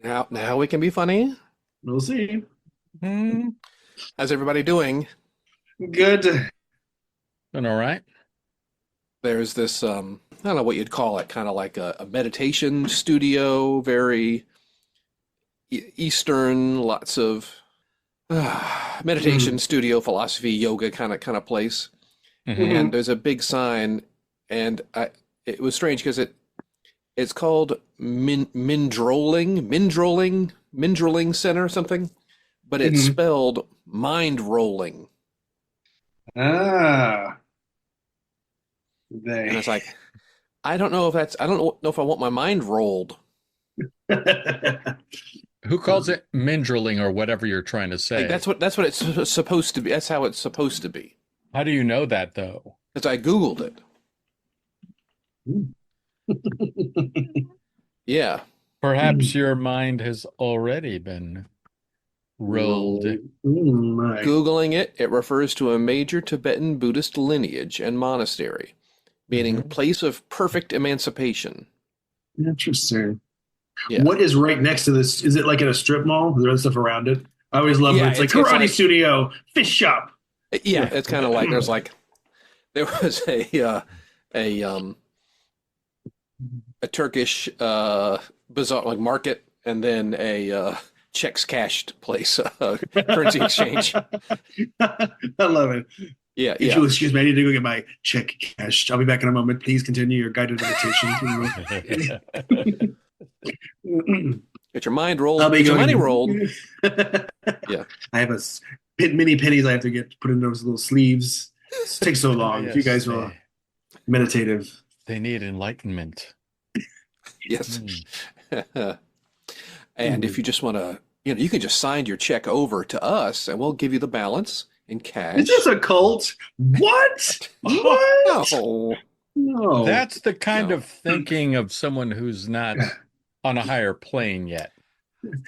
Now we can be funny. We'll see. Hmm. How's everybody doing? Good. Doing all right. There's this I don't know what you'd call it, kind of like a meditation studio, very Eastern, lots of meditation Mm. studio, philosophy, yoga kind of place. Hmm. And hmm there's a big sign, and it was strange because it's called Mindrolling Center or something, but it's hmm spelled mind rolling. Ah, And they. it's like, I don't know if I want my mind rolled. Who calls it mindrelling or whatever you're trying to Like say? that's what it's supposed to be. That's how it's supposed to be. How do you know that though? Because I Googled it. Yeah. Perhaps your mind has already been rolled. Roll. My. Googling it, it refers to a major Tibetan Buddhist lineage and monastery, meaning Mhm. place of perfect emancipation. Interesting. Yeah. What is right next to this? Is it like in a strip mall? Is there other stuff around it? I always love when Yeah, it's like it's karate like studio, fish shop. yeah, it's kind of like there was a a Turkish bazaar like market and then a checks cashed place, currency exchange. I love it. Yeah, If yeah. you'll excuse me, I need to go get my check cashed. I'll be back in a moment. Please continue your guided meditation. Get your mind I'll rolled, be get your money going. rolled. Yeah. I have mini pennies I have to get put in those little sleeves. It takes so long. If you Yes, guys will meditative. they need enlightenment. Yes. Mm. And if Mm. you just want to, you can just sign your check over to us and we'll give you the balance in Is this cash. a cult? What? What? No, No. That's the kind no. of thinking of someone who's not on a higher plane yet.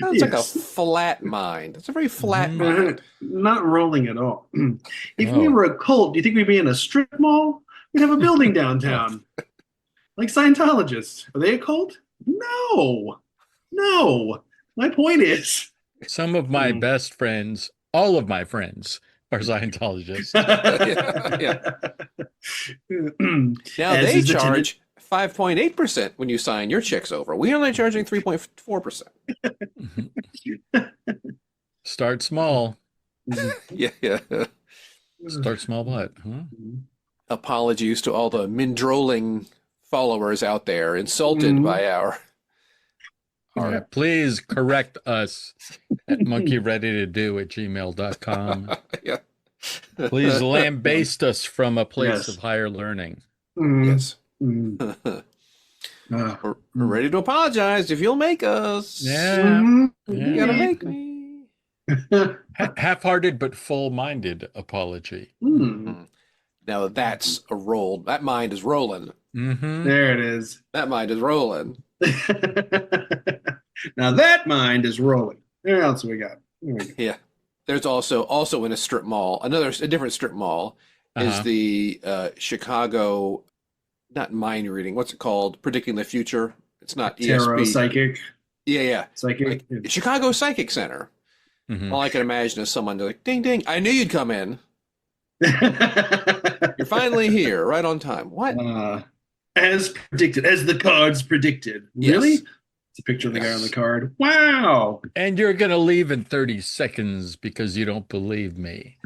Sounds like a Yes. flat mind. It's a very flat Mhm. mind. Not rolling at all. If we No. were a cult, do you think we'd be in a strip mall? We'd have a building Oh, downtown. Like Scientologists. Are they a cult? No. No. My point is. some of my best friends, all of my friends, are Scientologists. Yeah. Now As they is the tenant. charge 5.8% when you sign your checks over. We're only charging 3.4%. Start small. Yeah, yeah. Start small, but huh? Apologies to all the Mindrolling followers out there insulted by our Yeah, please correct us at monkeyreadytodo@gmail.com. yeah. Please lambaste us from a place Yes. of higher learning. Yes. Mm. We're ready to apologize if you'll make us. Yeah. You gotta make me. Half-hearted but full-minded apology. Now that's a roll. That mind is rolling. Mm-hmm. There it is. That mind is rolling. Now that mind is rolling. What else we got? Here we go. Yeah. There's also in a strip mall, a different strip mall is the Chicago, not mind reading. What's it called? Predicting the future. It's not Tarot ESP. psychic. Yeah, yeah. Psychic. Like, Chicago Psychic Center. Mm-hmm. All I can imagine is someone like, ding, ding. I knew you'd come in. You're finally here, right on time. What? As predicted, as the cards predicted. Yes. Really? It's a picture of the guy on the card. Wow. And you're going to leave in 30 seconds because you don't believe me.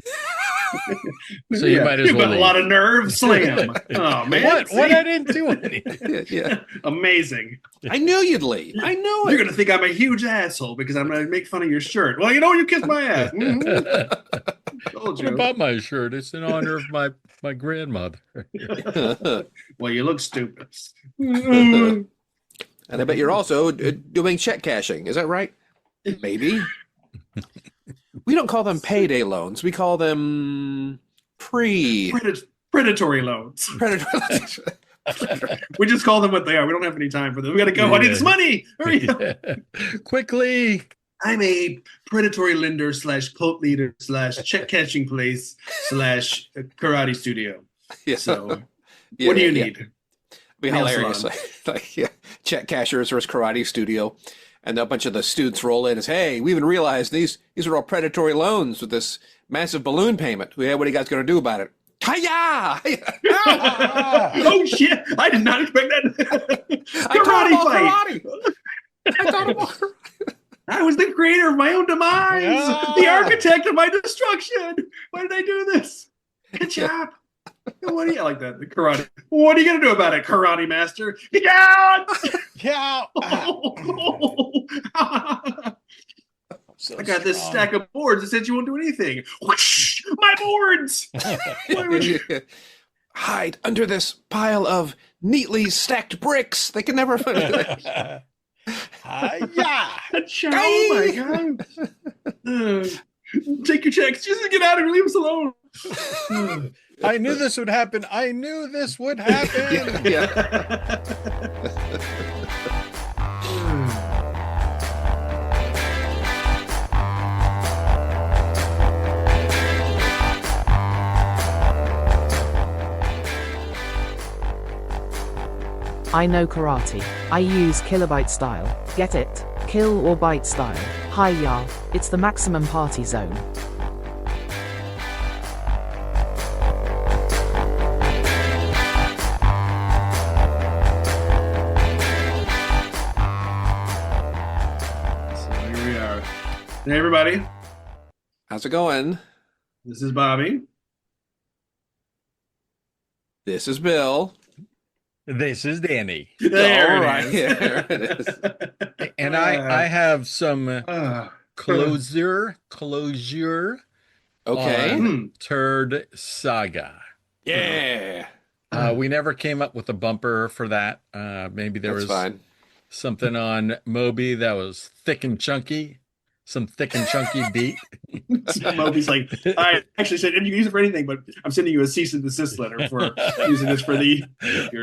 So you might as You've well got a leave. lot of nerve. Slam. Oh, man. What? See? I didn't do anything. Yeah. Amazing. I knew you'd leave. I knew You're it. going to think I'm a huge asshole because I'm going to make fun of your shirt. Well, you kissed my ass. Told What you. about my shirt? It's in honor of my grandmother. Well, you look stupid. And I bet you're also doing check cashing. Is that right? Maybe. We don't call them payday loans. We call them Predatory loans. predatory. We just call them what they are. We don't have any time for them. We got to go. I need this money. Hurry up. Quickly. I'm a predatory lender / cult leader / check cashing place / karate studio. Yeah. So, Yeah, what do you yeah. need? Be Nail hilarious. salon. Check cashers versus karate studio. and a bunch of the students roll in and say, "Hey, we even realized these are all predatory loans with this massive balloon payment. What are you guys going to do about it?" Hiya! Oh shit! I did not expect that. Karate fight. I taught them all karate. I was the creator of my own demise, the architect of my destruction. Why did I do this? Good job. What do you like that? The karate. What are you gonna do about it, karate master? Get down! Yeah. I got this stack of boards that said you won't do anything. Whoosh! My boards! Why would you? Hide under this pile of neatly stacked bricks. They can never find it. Yeah. Oh my god! Take your checks. Just get out of here. Leave us alone. I knew this would happen. I knew this would happen. Yeah. I know karate. I use kilobyte style. Get it? Kill or bite style. Hi-ya. It's the maximum party zone. So here we are. Hey everybody. How's it going? This is Bobby. This is Bill. This is Danny. There All it right. is. There it is. And I have some Uh, closure Okay. on Turdsaga. Yeah. We never came up with a bumper for that. Maybe there That's was fine. something on Moby that was thick and chunky. Some thick and chunky beat. Moby's like, I actually said, and you can use it for anything, but I'm sending you a cease and desist letter for using this for your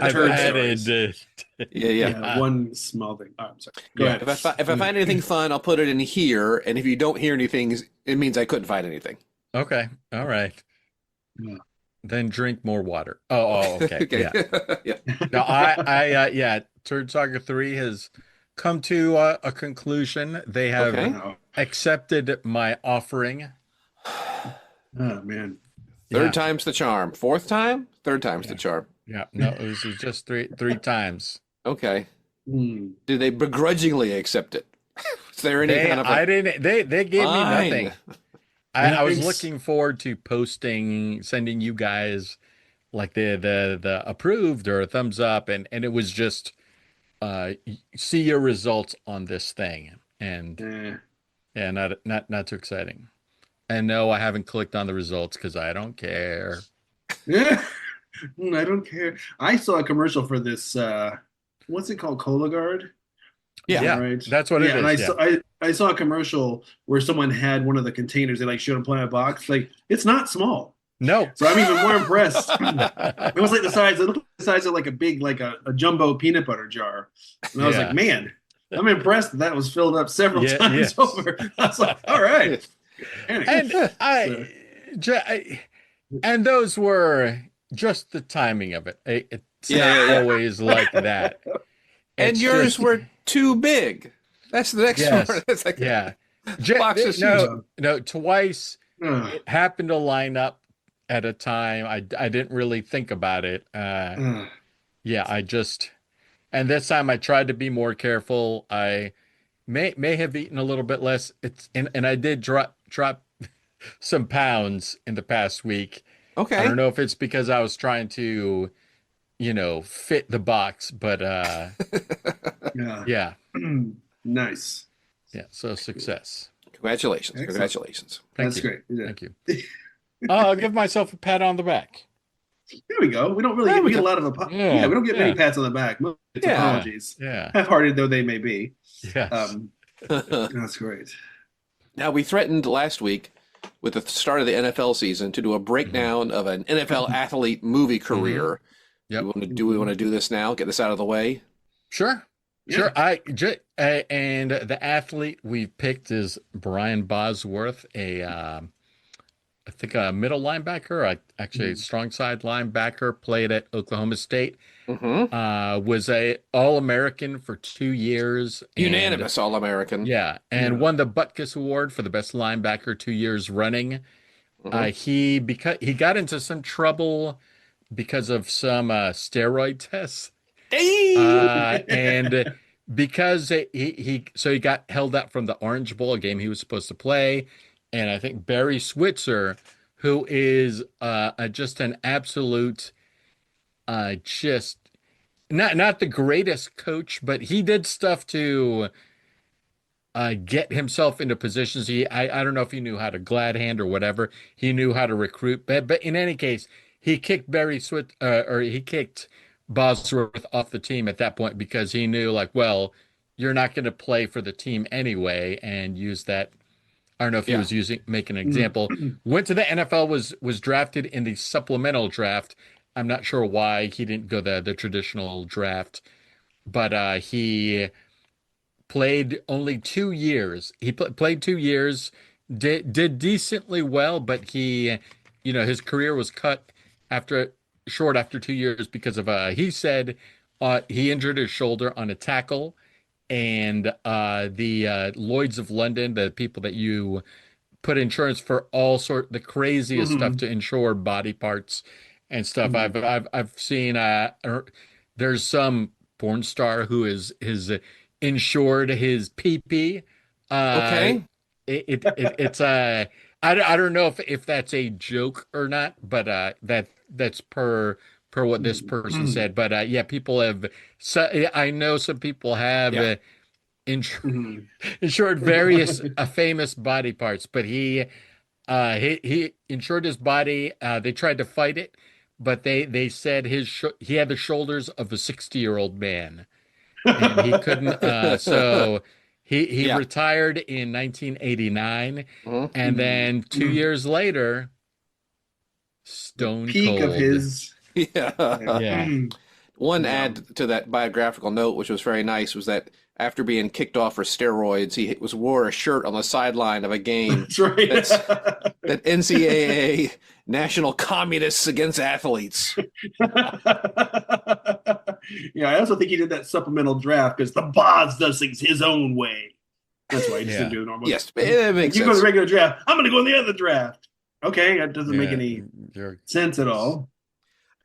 I've turd added stories. Yeah. Yeah, one small thing. Oh, I'm sorry. Go Yeah. ahead. If I find anything fun, I'll put it in here. And if you don't hear anything, it means I couldn't find anything. Okay. All right. Yeah. Then drink more water. Oh, okay. Yeah. Yeah. No, Turdsaga III has come to a conclusion. They have Okay. Oh, accepted my offering. man. Third Yeah. time's the charm. Fourth time? Third time's the charm. Yeah, no, it was just three times. Okay. Hmm. Do they begrudgingly accept it? Is there any kind of I didn't. They gave me Fine. nothing. I was Thanks. looking forward to sending you guys like the approved or a thumbs up, and it was just see your results on this thing, and yeah, not too exciting. And no, I haven't clicked on the results because I don't care. Yeah. I don't care. I saw a commercial for this. What's it called? Cologuard. Yeah, Right. that's what it And is. I saw a commercial where someone had one of the containers. They like showed them playing a box. Like it's not small. No. So I'm even more impressed. It was like the size. It looked like the size of like a big, like a jumbo peanut butter jar. And I was Yeah. like, man, I'm impressed that was filled up several Yeah, times yes. over. I was like, all right. And and those were just the timing of it. It's not always like that. And It's yours just- were too big. That's the next Yes. one. It's like yeah. box is No, twice Ugh. it happened to line up at a time. I didn't really think about it. Ugh. Yeah, and this time I tried to be more careful. I may have eaten a little bit less. And I did drop some pounds in the past week. Okay. I don't know if it's because I was trying to, fit the box, but Yeah. yeah. Nice. Yeah, so success. Congratulations. Excellent. Congratulations. Thank That's you. great. Yeah. Thank you. I'll give myself a pat on the back. There we go. We don't really There we get a go. lot of Yeah, we don't get many yeah. pats on the back. Most it's Yeah. apologies. Yeah. Half-hearted though they may be. Yes. That's great. Now, we threatened last week with the start of the NFL season to do a breakdown of an NFL athlete movie career. Yep. Do we want to do this now? Get this out of the way? Sure. Yeah. Sure. And the athlete we picked is Brian Bosworth, a I think a middle linebacker, actually a strong side linebacker, played at Oklahoma State. Hmm. Was a All-American for 2 years. And Unanimous All-American. yeah, and won the Butkus Award for the best linebacker 2 years running. Hmm. Because he got into some trouble because of some steroid tests. Hey! And because he got held out from the Orange Bowl, a game he was supposed to play. And I think Barry Switzer, who is just an absolute just not the greatest coach, but he did stuff to get himself into positions. I don't know if he knew how to glad hand or whatever. He knew how to recruit, but in any case, he kicked or he kicked Bosworth off the team at that point because he knew, like, well, you're not going to play for the team anyway, and use that. I don't know if he was making an example. Went to the NFL, was drafted in the supplemental draft. I'm not sure why he didn't go the traditional draft, but he played only 2 years. He played 2 years, did decently well, but his career was cut short after 2 years because of he said he injured his shoulder on a tackle, and the Lloyds of London, the people that you put insurance for the craziest stuff to insure body parts and stuff. I've seen there's some porn star who is insured his PP. Okay. It's I don't know if that's a joke or not, but that's per what this person said. But yeah, people have. I know some people have insured various famous body parts, but he insured his body. They tried to fight it, but they said he had the shoulders of a 60-year-old man, and he couldn't. So he retired in 1989, and then 2 years later, stone peak cold. of his. Yeah. One add to that biographical note, which was very nice, was that after being kicked off for steroids, he wore a shirt on the sideline of a game. That's right. That NCAA National Communists Against Athletes. Yeah, I also think he did that supplemental draft because the boss does things his own way. That's why he just didn't do it normally. Yes, it makes you sense. go to the regular draft, I'm going to go in the other draft. Okay, that doesn't make any sense at all.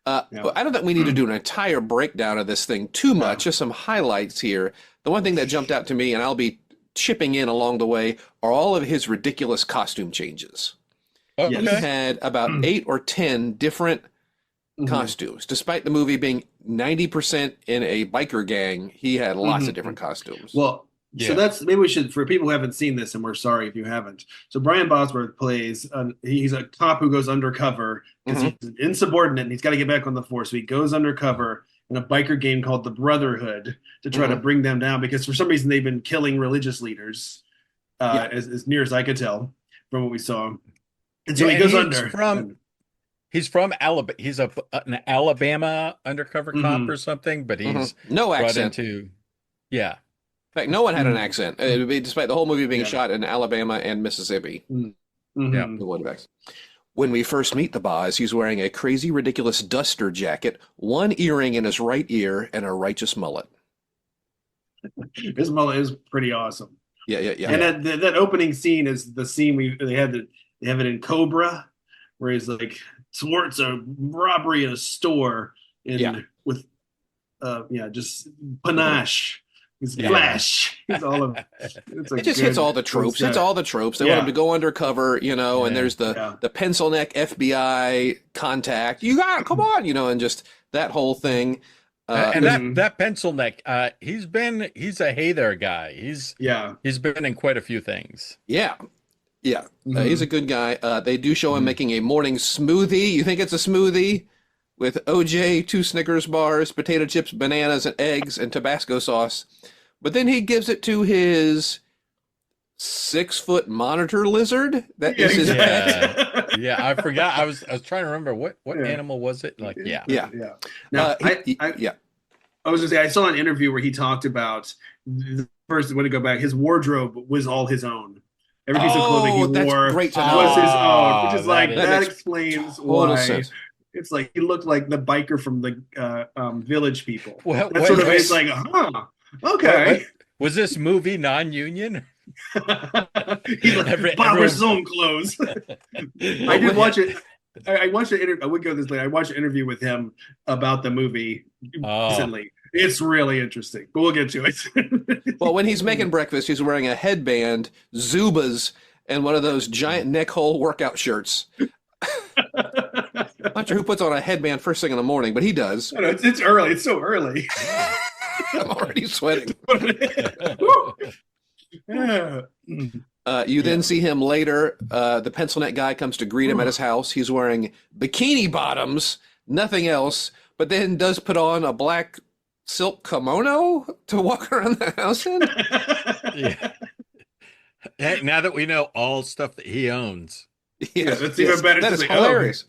Well, I don't think we need to do an entire breakdown of this thing too much, just some highlights here. The one thing that jumped out to me, and I'll be chipping in along the way, are all of his ridiculous costume changes. Okay. He had about 8 or 10 different costumes. Despite the movie being 90% in a biker gang, he had lots of different costumes. Well, so that's, maybe we should, for people who haven't seen this, and we're sorry if you haven't. So Brian Bosworth plays, he's a cop who goes undercover because he's insubordinate and he's got to get back on the force. So he goes undercover in a biker game called the Brotherhood to try to bring them down because for some reason they've been killing religious leaders, as near as I could tell from what we saw. And so he goes under. He's from Alabama. He's an Alabama undercover cop or something, but he's no brought accent. In fact, no one had an accent, despite the whole movie being shot in Alabama and Mississippi. When we first meet the boss, he's wearing a crazy, ridiculous duster jacket, one earring in his right ear, and a righteous mullet. His mullet is pretty awesome. Yeah. And that opening scene is the scene they have it in Cobra, where he's like thwarts a robbery in a store with just panache. He's flash. He's all of it just hits all the tropes. It's all the tropes. They want him to go undercover, and there's the pencil neck FBI contact. You got come on, and just that whole thing. And that pencil neck, he's a hey there guy. He's been in quite a few things. Yeah. He's a good guy. They do show him making a morning smoothie. You think it's a smoothie? With OJ, 2 Snickers bars, potato chips, bananas, and eggs, and Tabasco sauce. But then he gives it to his 6-foot monitor lizard. That is his pet. I forgot. I was trying to remember what animal was it? Like, Now, I was just say I saw an interview where he talked about first when to go back, his wardrobe was all his own. Every piece of clothing he that's wore great to was know. his own, which is that like is- that That makes explains total why. sense. It's like he looked like the biker from the Village People. Well, That's sort of wait. it's like, okay. Was this movie non-union? He like Bob wears his own clothes. I did watch it. I watched an interview. I would go this later. I watched an interview with him about the movie recently. It's really interesting, but we'll get to it. Well, when he's making breakfast, he's wearing a headband, Zubas, and one of those giant neck hole workout shirts. Not sure who puts on a headband first thing in the morning, but he does. I know, it's early. It's so early. I'm already sweating. Yeah. You then see him later. The pencil neck guy comes to greet him at his house. He's wearing bikini bottoms, nothing else, but then does put on a black silk kimono to walk around the house in. Yeah. Hey, now that we know all stuff that he owns. Yeah, that's even better. That It's is like, hilarious.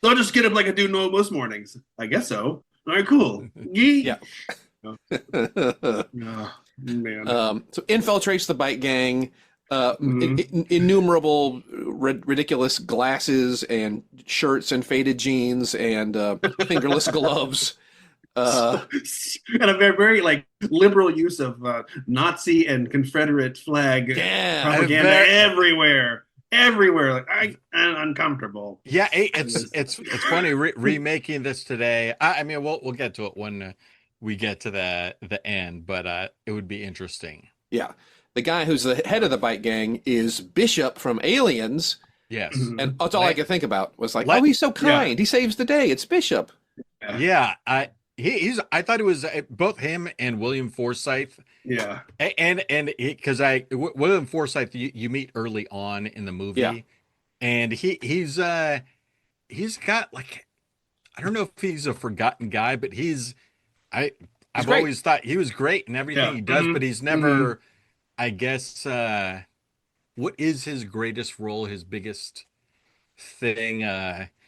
So I'll just get him like I do most mornings. I guess so. All right, cool. Yeah. Oh, man. So infiltrates the bike gang. Mhm. Innumerable ridiculous glasses and shirts and faded jeans and fingerless gloves. And a very, very like liberal use of Nazi and Confederate flag propaganda everywhere. Like I'm uncomfortable. Yeah, it's funny remaking this today. I mean, we'll get to it when we get to the end, but it would be interesting. Yeah. The guy who's the head of the bike gang is Bishop from Aliens. Yes. And that's all I could think about was like, Let- oh, he's so kind. He saves the day. It's Bishop. Yeah, I thought it was both him and William Forsythe. Yeah. And because William Forsythe you meet early on in the movie, Yeah. and he's got like, I don't know if he's a forgotten guy, but I've great. always thought he was great in everything he does, but he's never, I guess, what is his greatest role, his biggest thing?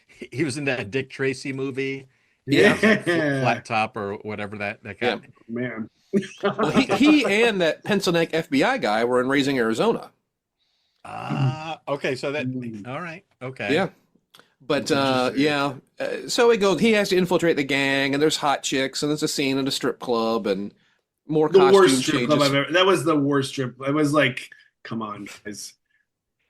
He was in that Dick Tracy movie. Yeah. Flat Top or whatever that guy. Yeah. Man. Well, he and that pencil neck FBI guy were in Raising Arizona. Okay, so that all right. Okay. Yeah. But so it goes. He has to infiltrate the gang, and there's hot chicks, and there's a scene at a strip club, and more The costume worst strip changes. club I've ever. That was the worst strip. It was like, come on, guys.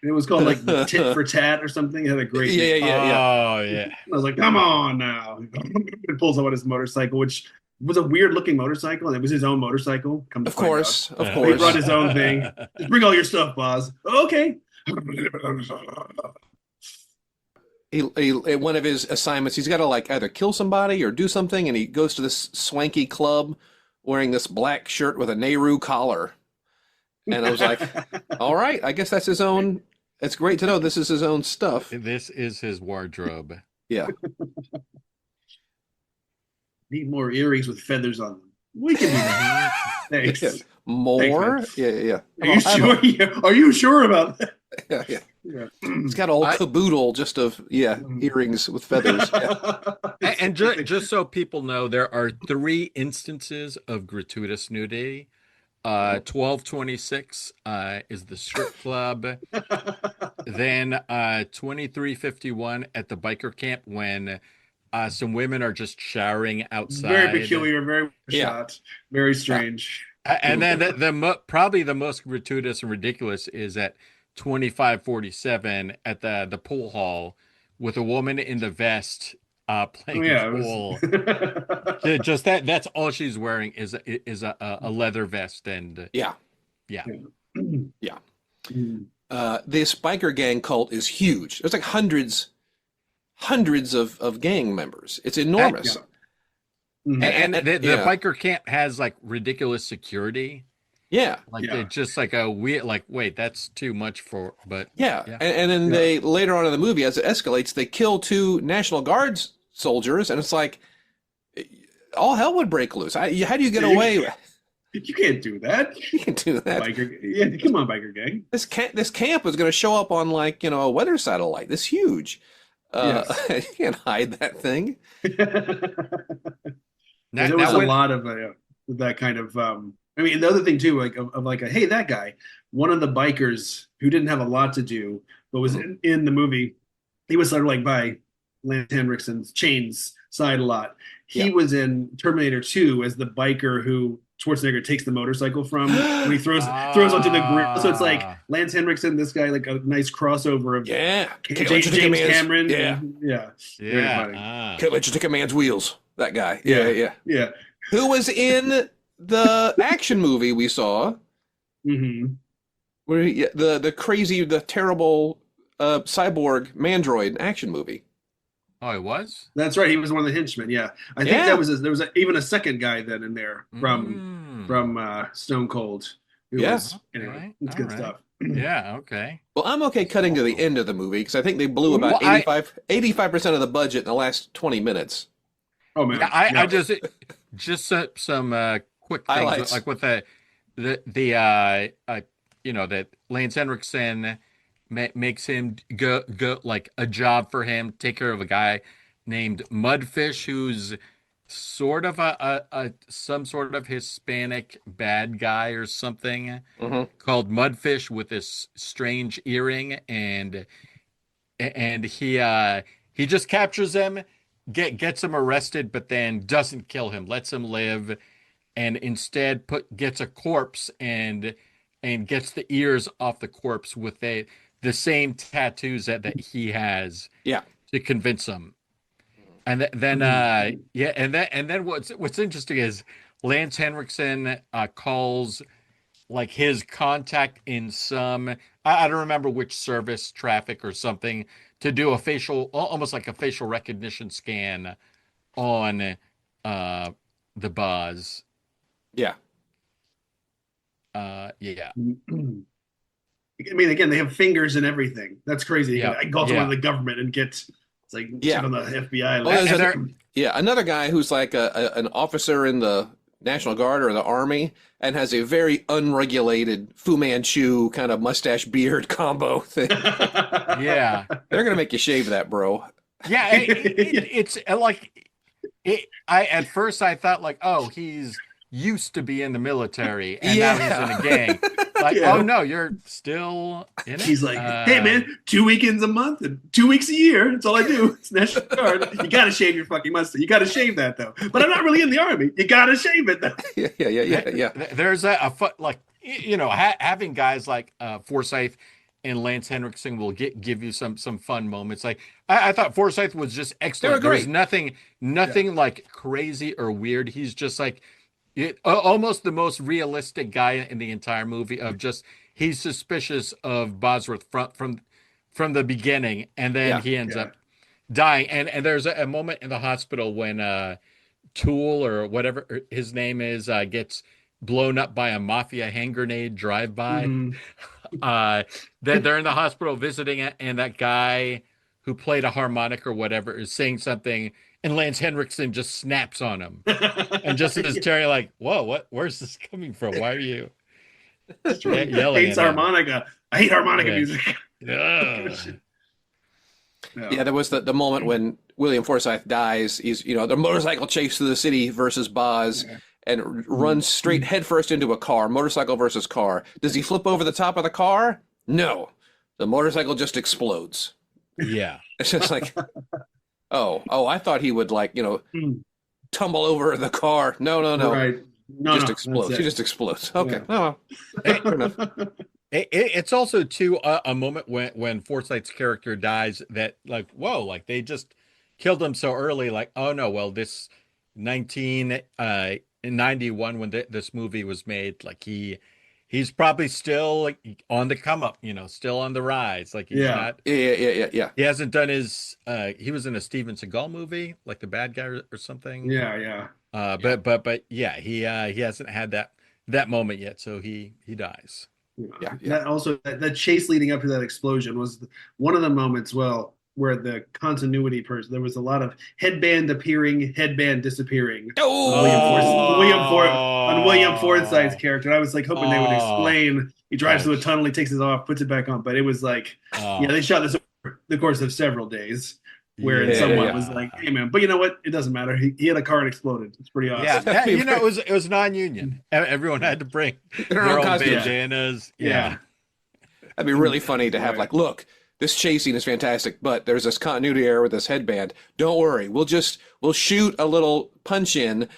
It was called like the Tit for Tat or something. It had a great. Yeah. Oh yeah. I was like, come on now. He pulls out his motorcycle, which was a weird looking motorcycle, and it was his own motorcycle. Come to Of find course, out. of He course. brought his own thing. Just bring all your stuff, boss. Okay. He one of his assignments, he's got to like either kill somebody or do something, and he goes to this swanky club wearing this black shirt with a Nehru collar. And I was like, all right, I guess that's his own. It's great to know this is his own stuff. This is his wardrobe. Yeah. Need more earrings with feathers on them. We can do that. Thanks. Yeah. More? Thanks, Yeah. Are you sure? Are you sure about that? Yeah. Yeah. It's got a whole caboodle just of earrings with feathers. Yeah. And just so people know, there are 3 instances of gratuitous nudity. 1226 is the strip club. Then 2351 at the biker camp when some women are just showering outside. Very peculiar, very shot, very strange. And then probably the most gratuitous and ridiculous is at 2547 at the pool hall with a woman in the vest playing pool. Just that's all she's wearing is a leather vest and Yeah. Mm. This biker gang cult is huge. There's like hundreds of gang members. It's enormous. And the biker camp has like ridiculous security. Yeah. They're just like a weird, like, wait, that's too much for, but Yeah. And then they, later on in the movie, as it escalates, they kill 2 National Guards soldiers, and it's like, all hell would break loose. How do you get away? You can't do that. You can do that. Come on, biker gang. This camp is going to show up on like, a weather satellite. This huge. You can't hide that thing. There was a lot of that kind of I mean, the other thing too, like of like hey, that guy, one of the bikers who didn't have a lot to do, but was in the movie. He was sort of like by Lance Henriksen's Chains side a lot. He was in Terminator 2 as the biker who Schwarzenegger takes the motorcycle from when he throws onto the grill. So it's like Lance Henriksen, this guy, like a nice crossover of James Cameron. Yeah. Can't let you take a man's wheels. That guy. Yeah. Who was in the action movie we saw? Mm-hmm. Where the terrible cyborg mandroid action movie. Oh, it was? That's right. He was one of the henchmen. Yeah, I think there was even a second guy then in there from Stone Cold. Anyway, it's good stuff. Yeah. Okay. Well, I'm okay cutting to the end of the movie because I think they blew about 85% of the budget in the last 20 minutes. Oh man! I just some quick things highlights. Like with that Lance Henriksen makes him go like a job for him, take care of a guy named Mudfish, who's sort of some sort of Hispanic bad guy or something called Mudfish with this strange earring, and he just captures him, gets him arrested, but then doesn't kill him, lets him live, and instead gets a corpse and gets the ears off the corpse with the same tattoos that he has to convince him. And then what's interesting is Lance Henriksen calls like his contact in some, I don't remember which service, traffic or something, to do almost like a facial recognition scan on the Boz. Yeah. I mean, again, they have fingers and everything. That's crazy. I go to one of the government and get on the FBI. Another guy who's like an officer in the National Guard or the Army and has a very unregulated Fu Manchu kind of mustache beard combo thing. Yeah, they're gonna make you shave that, bro. Yeah, it's like at first I thought like, oh, he's used to be in the military and now he's in a gang. Like, oh no, you're still in it. He's like, hey man, 2 weekends a month and 2 weeks a year. That's all I do. It's National Guard. You gotta shave your fucking mustache. You gotta shave that though. But I'm not really in the Army. You gotta shave it though. Yeah. There's having guys like Forsythe and Lance Henriksen will give you some fun moments. Like I thought Forsythe was just excellent. There was nothing like crazy or weird. He's just like almost the most realistic guy in the entire movie. Of just he's suspicious of Bosworth from the beginning, and then he ends up dying. And there's a moment in the hospital when Tool or whatever his name is gets blown up by a mafia hand grenade drive-by. Then they're in the hospital visiting it, and that guy who played a harmonica or whatever is saying something, and Lance Henriksen just snaps on him. And just is Terry like, whoa, where's this coming from? Why are you yelling hates harmonica? I hate harmonica music. Yeah, there was the moment when William Forsythe dies. He's, the motorcycle chase through the city versus Boz and runs straight headfirst into a car, motorcycle versus car. Does he flip over the top of the car? No. The motorcycle just explodes. Yeah. It's just like, oh, I thought he would tumble over the car. No. Right. No, just explodes. He just explodes. Okay. Yeah. Oh, fair enough. It's also too a moment when Forsythe's character dies that like, whoa, like they just killed him so early. Like, oh no, well this 1991 when this movie was made, like he's probably still like on the come up, still on the rise. Like he's not. Yeah. He hasn't done his. He was in a Steven Seagal movie, like The Bad Guy or something. Yeah. But he hasn't had that moment yet, so he dies. Yeah. That chase leading up to that explosion was one of the moments. Well, where the continuity person, there was a lot of headband appearing, headband disappearing. William Forsythe's character. I was like hoping they would explain. He drives through a tunnel, he takes it off, puts it back on. But it was like, they shot this over the course of several days. where Yeah. someone was like, "Hey man," but you know what? It doesn't matter. He had a car and exploded. It's pretty awesome. Yeah, it was non-union. Everyone had to bring Their their own own costumes. bandanas. Yeah. That'd be really funny to have Right. like, look, this chase scene is fantastic, but there's this continuity error with this headband. Don't worry, we'll shoot a little punch in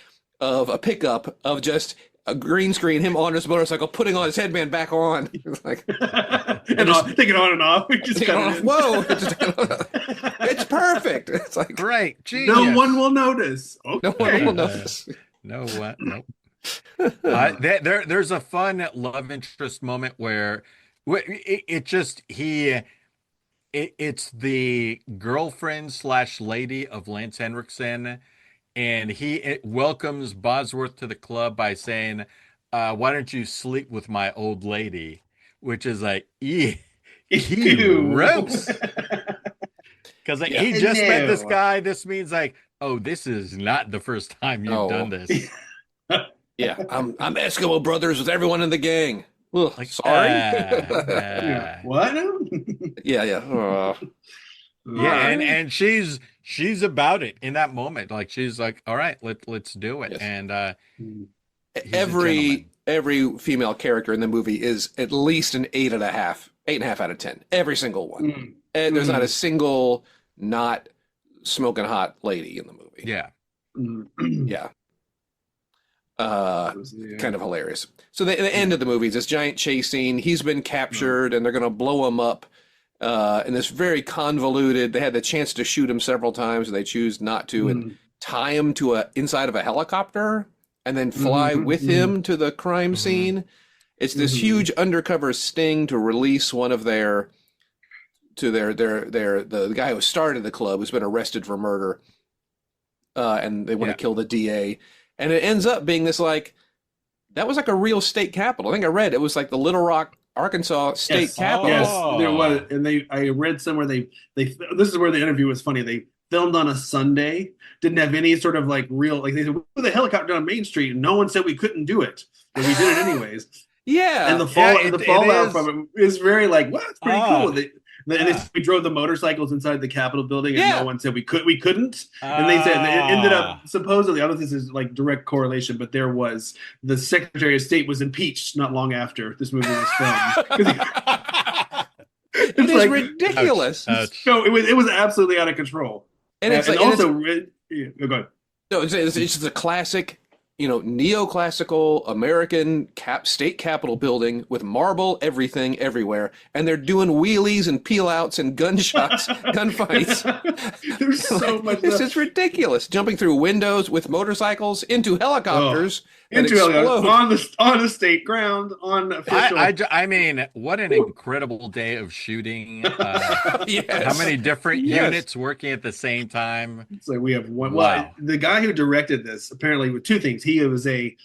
of a pickup of just a green screen, him on his motorcycle, putting on his headband back on. It's like, and take it on and off. We just cut it in. whoa, it's perfect. It's like Great, genius. No one will notice. Okay. no one will notice. No what? Nope. There's a fun love interest moment where it's the girlfriend / lady of Lance Henriksen, and he welcomes Bosworth to the club by saying, "Why don't you sleep with my old lady?" Which is like, ew, gross. Because he just met this guy. This means like, oh, this is not the first time you've done this. Yeah, I'm Eskimo brothers with everyone in the gang. Ugh, Like, sorry. What? Yeah. Yeah, and she's about it in that moment. Like she's like, all right, let's do it. Yes. And he's a every female character in the movie is at least an 8.5 out of 10. Every single one. And there's not a single not smoking hot lady in the movie. yeah. Yeah. Kind of hilarious. So the end of the movie is this giant chase scene. He's been captured, and they're going to blow him up in this very convoluted. They had the chance to shoot him several times, and they choose not to, and tie him to inside of a helicopter, and then fly with him to the crime scene. It's this huge undercover sting to release one of the guy who started the club, who's been arrested for murder, and they want to kill the DA. And it ends up being this that was like a real state capital. I think I read it was like the Little Rock, Arkansas state capital. Yes, there was, and I read somewhere they this is where the interview was funny. They filmed on a Sunday, didn't have any sort of real they said with a helicopter on Main Street, and no one said we couldn't do it, but we did it anyways. Yeah, and the fallout from it is very well, it's pretty cool. We drove the motorcycles inside the Capitol building, and no one said we couldn't. And they said it ended up supposedly. I don't know if this is direct correlation, but there was the Secretary of State was impeached not long after this movie was filmed. It is ridiculous. So it was absolutely out of control. And it's go ahead. No, it's just a classic. Neoclassical American state capitol building with marble everything everywhere, and they're doing wheelies and peel outs and gunshots, gunfights. There's so much. This is ridiculous. Jumping through windows with motorcycles into helicopters. Into helicopters on the state ground on official. I mean, what an incredible day of shooting! Yes. How many different units working at the same time? It's like we have one. Wow. Well, the guy who directed this apparently with two things. He was a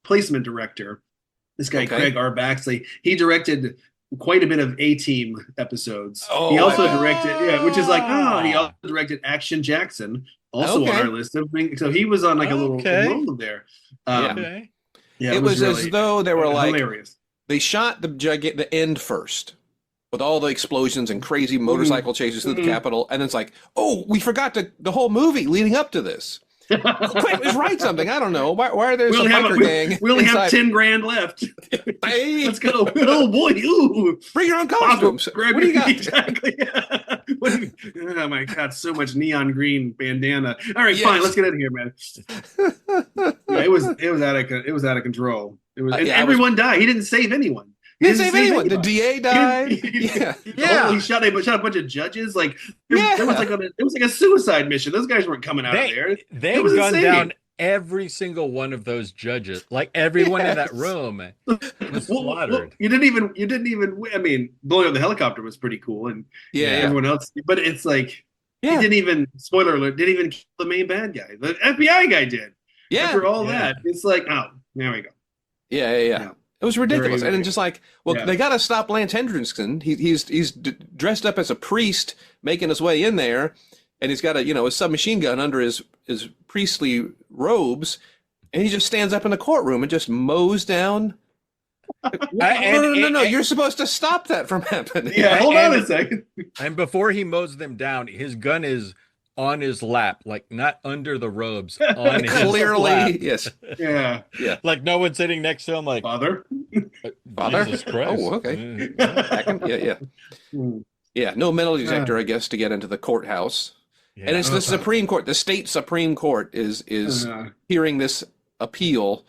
placement director. This guy Craig R. Baxley. He directed quite a bit of A-Team episodes. He also directed, which is he also directed Action Jackson. Also on our list of things. So he was on a little role there. It was really, as though they were hilarious. They shot the end first with all the explosions and crazy motorcycle chases through the Capitol, and it's like, oh, we forgot the whole movie leading up to this. Quick, let's write something. I don't know. Why are there some biker gang? We only have 10 grand left. Hey. Let's go. Oh boy, ooh. Bring your own costumes. What do you got? Exactly. Oh my God, so much neon green bandana. All right, fine, let's get out of here, man. It was out of control. Everyone died. He didn't save anyone. He didn't save anyone. The DA died. He shot a bunch of judges. It was like a suicide mission. Those guys weren't coming out of there. They gunned down every single one of those judges. Like everyone in that room was slaughtered. You didn't even. I mean, blowing up the helicopter was pretty cool, and everyone else. But it's he didn't even. Spoiler alert! Didn't even kill the main bad guy. The FBI guy did. Yeah. After all that, it's there we go. Yeah. It was ridiculous, and just they got to stop Lance Hendrickson. He's dressed up as a priest, making his way in there, and he's got a submachine gun under his priestly robes, and he just stands up in the courtroom and just mows down. No! You're supposed to stop that from happening. Yeah, hold on a second. And before he mows them down, his gun is on his lap, like not under the robes, on his lap. Clearly, yes. Yeah. Yeah. Like no one sitting next to him, like Father. Father? Jesus Christ. Oh, okay. Back him? Yeah, yeah. Yeah, no metal detector, I guess, to get into the courthouse. Yeah. And it's the Supreme Court, the state Supreme Court is hearing this appeal,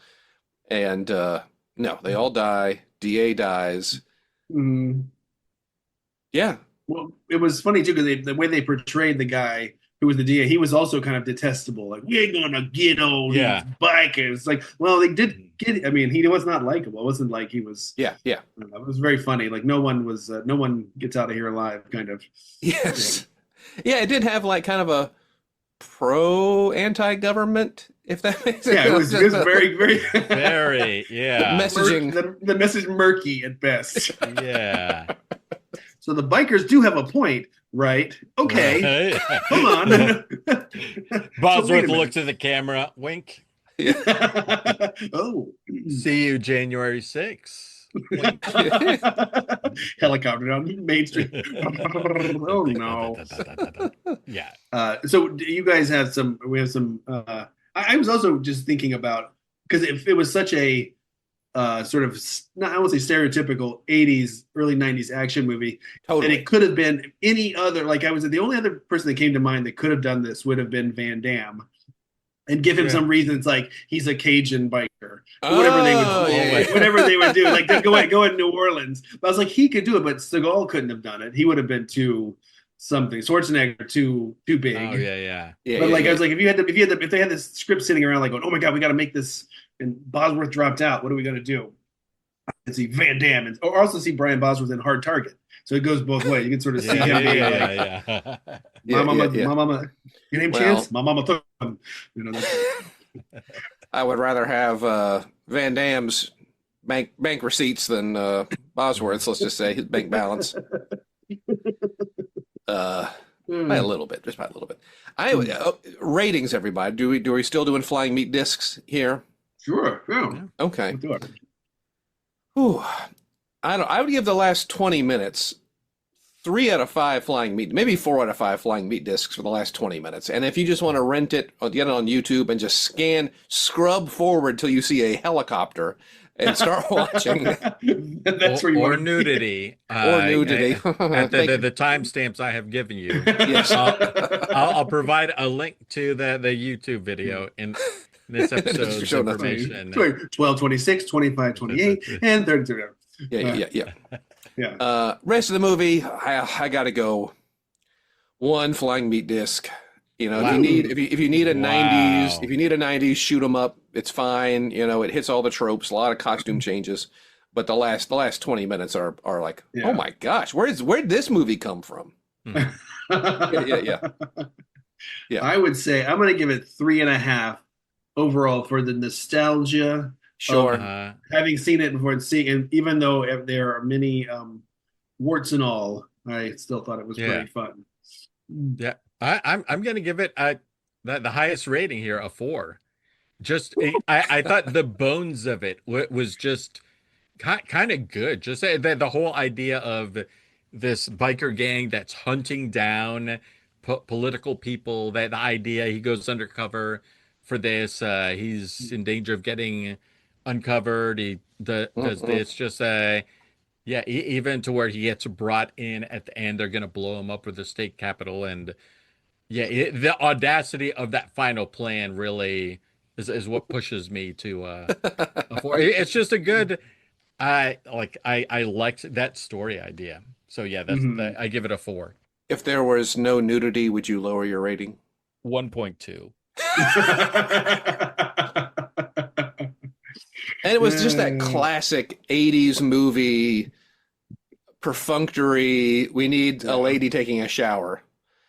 and no, they all die. DA dies. Yeah. Well, it was funny too because the way they portrayed the guy who was the DA, he was also kind of detestable. Like, we're gonna get all these bikers. Like, well, they did get. I mean, he was not likable. It wasn't like he was. Yeah, yeah. It was very funny. Like, no one gets out of here alive. Kind of. Yes. Yeah, it did have like kind of a anti-government, if that makes sense. Yeah, it was very, very, very, yeah. Messaging. The message murky at best. Yeah. So the bikers do have a point, right? Okay, Right. come on. Bosworth looks at the camera, wink. Yeah. Oh, See you January 6th. Wink. helicopter down Main Street. Oh no. Yeah. So do you guys have some? We have some. I was also just thinking about because if it was such a sort of not I won't say stereotypical 80s, early 90s action movie, Totally. and it could have been any other. Like I was the only other person that came to mind that could have done this would have been Van Damme. And give him some reason. It's like he's a Cajun biker, or whatever they would, whatever they would do. Like they go in New Orleans. But I was like, he could do it, but Seagal couldn't have done it. He would have been too something. Schwarzenegger too big. Oh yeah. But I was like, if they had this script sitting around, like going, oh my god, we got to make this, and Bosworth dropped out. What are we gonna do? And see Van Damme, or also see Brian Bosworth in Hard Target. So it goes both ways. You can sort of see him being like, my mama, your name Chance? My mama took him. You know, I would rather have Van Damme's bank receipts than Bosworth's, let's just say, his bank balance. By a little bit, just by a little bit. Ratings, everybody. Do we still doing flying meat discs here? Sure. Yeah. Okay. We'll do it. Whew. I would give the last 20 minutes 3 out of 5 flying meat, maybe 4 out of 5 flying meat discs for the last 20 minutes. And if you just want to rent it or get it on YouTube and just scrub forward till you see a helicopter and start watching. That's where you or want nudity. Or nudity. At the timestamps I have given you. Yes. I'll provide a link to the YouTube video in this episode's Show notes. information. 12, 26, 25, 28, and 33. Yeah. Rest of the movie, I gotta go 1 flying meat disc. You know, if you need a 90s shoot 'em up, it's fine. You know, it hits all the tropes, a lot of costume changes, but the last 20 minutes are like, oh my gosh, where'd this movie come from? Yeah. I would say I'm gonna give it 3.5 overall for the nostalgia. Sure. Having seen it before and even though there are many warts and all, I still thought it was pretty fun. Yeah, I'm gonna give it the highest rating here, a 4. Just I thought the bones of it was just kind of good. Just the whole idea of this biker gang that's hunting down political people. That the idea he goes undercover for this. He's in danger of getting uncovered. He does this. Just even to where he gets brought in at the end. They're gonna blow him up with the state capitol, and the audacity of that final plan really is what pushes me to a 4. It's just a good. I liked that story idea. So yeah, I give it a 4. If there was no nudity, would you lower your rating? 1.2. And it was just that classic 80s movie, perfunctory, we need a lady taking a shower.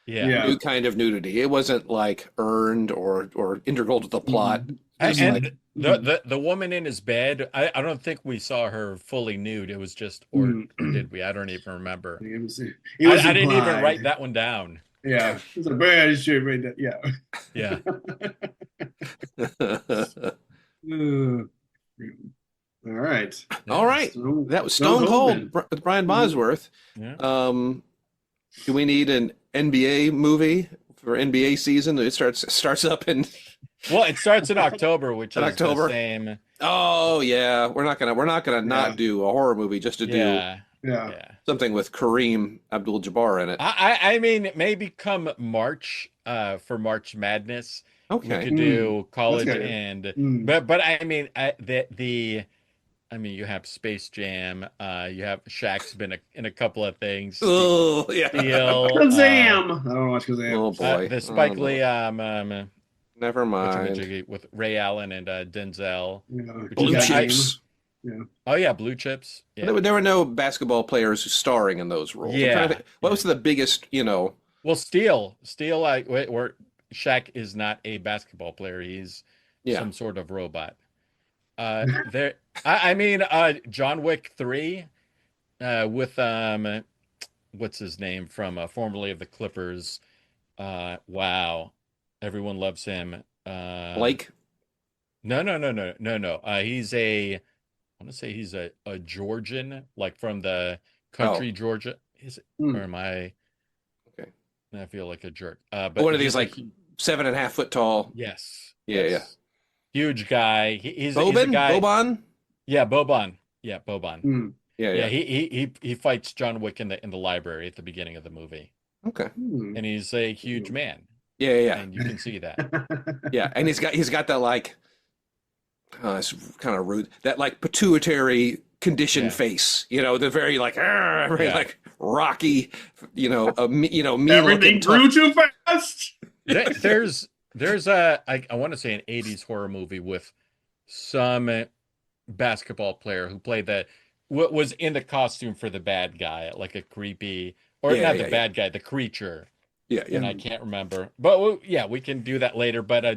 New kind of nudity. It wasn't like earned or integral to the plot. And the woman in his bed, I don't think we saw her fully nude. It was just, or did we? I don't even remember. I didn't even write that one down. Yeah. It's a bad shit right there. Yeah. All right. That was Stone Cold with Brian Bosworth. Yeah. Do we need an NBA movie for NBA season. It starts up in Well, it starts in October, which In is October? the same. Oh yeah, we're not gonna not do a horror movie just to do Yeah, Yeah. yeah. something with Kareem Abdul-Jabbar in it. I mean, maybe come March, for March Madness, we Okay. could do college good. and, Mm. but I mean, I mean, you have Space Jam, you have Shaq's been in a couple of things. Oh yeah. Steel, Shazam! I don't watch Shazam. Oh boy. the Spike Oh, no. Lee, Never mind. whatchamajiggy with Ray Allen and Denzel. Yeah. Which Blue is- I- Chips. Oh yeah, Blue Chips. Yeah. There were no basketball players starring in those roles. I'm trying to Yeah, think, what was the biggest, Well, Steel, where Shaq is not a basketball player. He's yeah. some sort of robot. There, I mean, John Wick 3, with what's his name from formerly of the Clippers. Wow, everyone loves him. Blake? No. I want to say he's a Georgian, like from the country Georgia. Is it, Hmm. or am I? Okay. I feel like a jerk. But One of he's these like 7.5 foot tall. yes, Yeah, yes. Huge guy. He's a Boban? guy. Boban? Yeah, Boban. Yeah, Boban. Mm. Yeah, Yeah, yeah. he fights John Wick in the library at the beginning of the movie, Okay. Mm. and he's a huge man, Yeah, yeah, yeah. and you can see that. Yeah, and he's got that like it's kind of rude. That like pituitary condition Yeah. face, the very like very Yeah. like rocky, mean Everything looking grew too fast. There's I want to say an 80s horror movie with some basketball player who played what was in the costume for the bad guy, like a creepy, or Yeah, not yeah, the yeah. bad guy, the creature. Yeah, And yeah. I can't remember. But yeah, we can do that later. But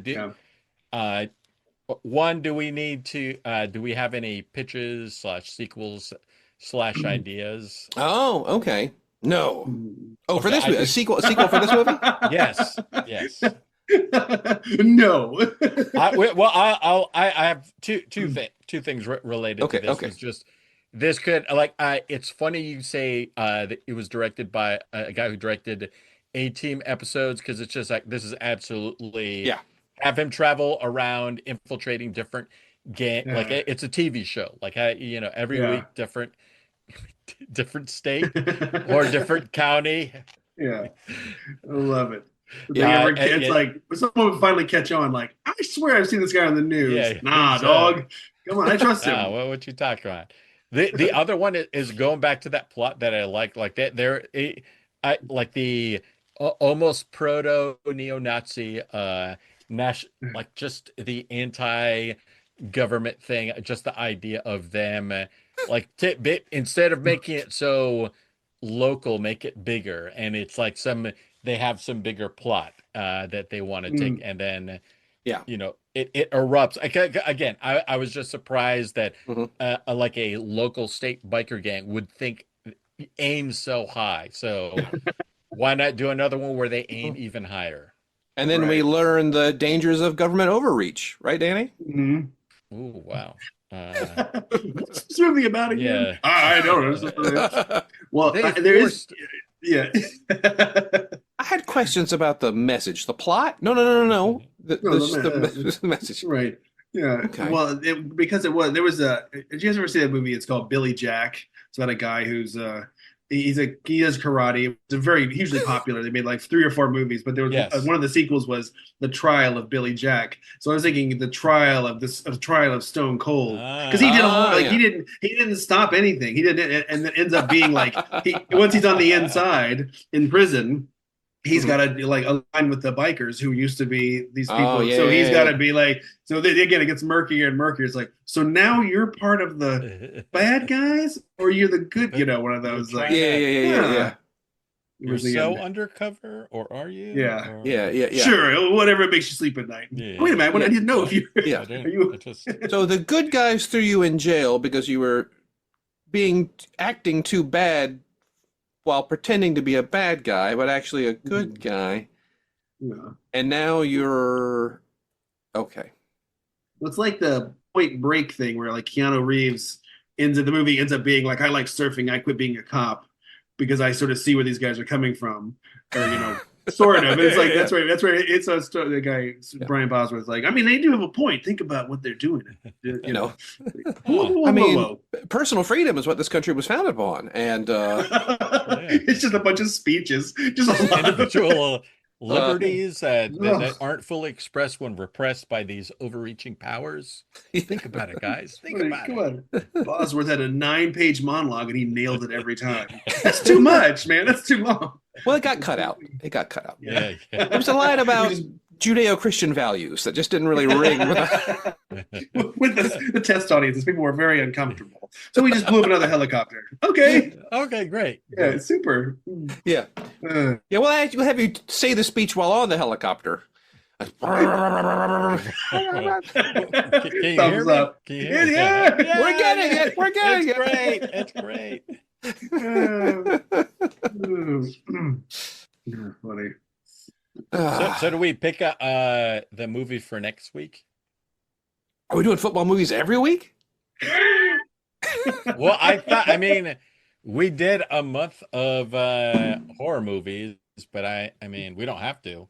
one, do we have any pitches / sequels / ideas? Oh, okay. No. Oh, for Okay, this I movie, a think- sequel for this movie? Yes, yes. No. I have two things related Okay, to this. okay. It's just this could it's funny you say that it was directed by a guy who directed A-Team episodes, because it's just like this is absolutely Yeah. have him travel around infiltrating different gang, like Yeah. it's a TV show, like every Yeah. week different state or different county. Yeah. I love it. Yeah, It's like someone would finally catch on, like, I swear I've seen this guy on the news. Yeah, Nah, he's, dog. Come on, I trust him. What you talking about? The other one is going back to that plot that I like that I like the almost proto neo-Nazi like just the anti-government thing, just the idea of them like instead of making it so local, make it bigger, and it's like they have some bigger plot that they want to take, and then Yeah. it erupts. Again, I was just surprised that Mhm. like a local state biker gang would aim so high. So why not do another one where they aim even higher? And then we Right. learn the dangers of government overreach, right, Danny? Mhm. Ooh, wow. What's this movie about again? Yeah. I don't know. Well, They there is. forced- Yeah. I had questions about the message, the plot. No. The message. Right. Yeah. Okay. Well, because there was did you guys ever see that movie? It's called Billy Jack. It's about a guy who's he does karate. It's very hugely popular. They made like 3 or 4 movies, but there was Yes. one of the sequels was The Trial of Billy Jack. So I was thinking the trial of Stone Cold, because he did a whole yeah. he didn't stop anything. He didn't, and it ends up being like once he's on the inside in prison. He's got to like align with the bikers who used to be these people. Oh, yeah, so he's yeah, got yeah. to be like, so again, it gets murkier and murkier. It's like, so now you're part of the bad guys, or you're the good, one of those like, Yeah. You're was the so end. undercover, or are you? Yeah. Or- Yeah. Sure, whatever makes you sleep at night. Yeah. Wait a minute, I Yeah. didn't know if you. Yeah. I didn't- Are you? I just- So the good guys threw you in jail because you were acting too bad while pretending to be a bad guy, but actually a good guy. Yeah. And now you're okay. Well, it's like the Point Break thing where like Keanu Reeves the movie ends up being like, I like surfing, I quit being a cop because I sort of see where these guys are coming from, or Sort of. It's like Yeah. that's where it's a the guy Brian Bosworth's like. I mean, they do have a point. Think about what they're doing. You know, Whoa, I mean, whoa. personal freedom is what this country was founded upon, and It's just a bunch of speeches, just a lot of Individual liberties that aren't fully expressed when repressed by these overreaching powers. Think about it, guys. Think about Come it. on. Bosworth had a 9-page monologue and he nailed it every time. That's too much, man. That's too long. well, it got cut out. It got cut out. Yeah. There was a line about Judeo-Christian values that just didn't really ring. With the test audiences, people were very uncomfortable. So we just blew up another helicopter. Okay. Okay, great. Yeah, super. Yeah. Yeah, well, we'll have you say the speech while on the helicopter. Can you Thumbs hear me? up. Can you hear me? Yeah. We're getting it. We're getting It's it. great. It's great. Funny. So do we pick the movie for next week? Are we doing football movies every week? Well, I mean, we did a month of horror movies, but I mean, we don't have to.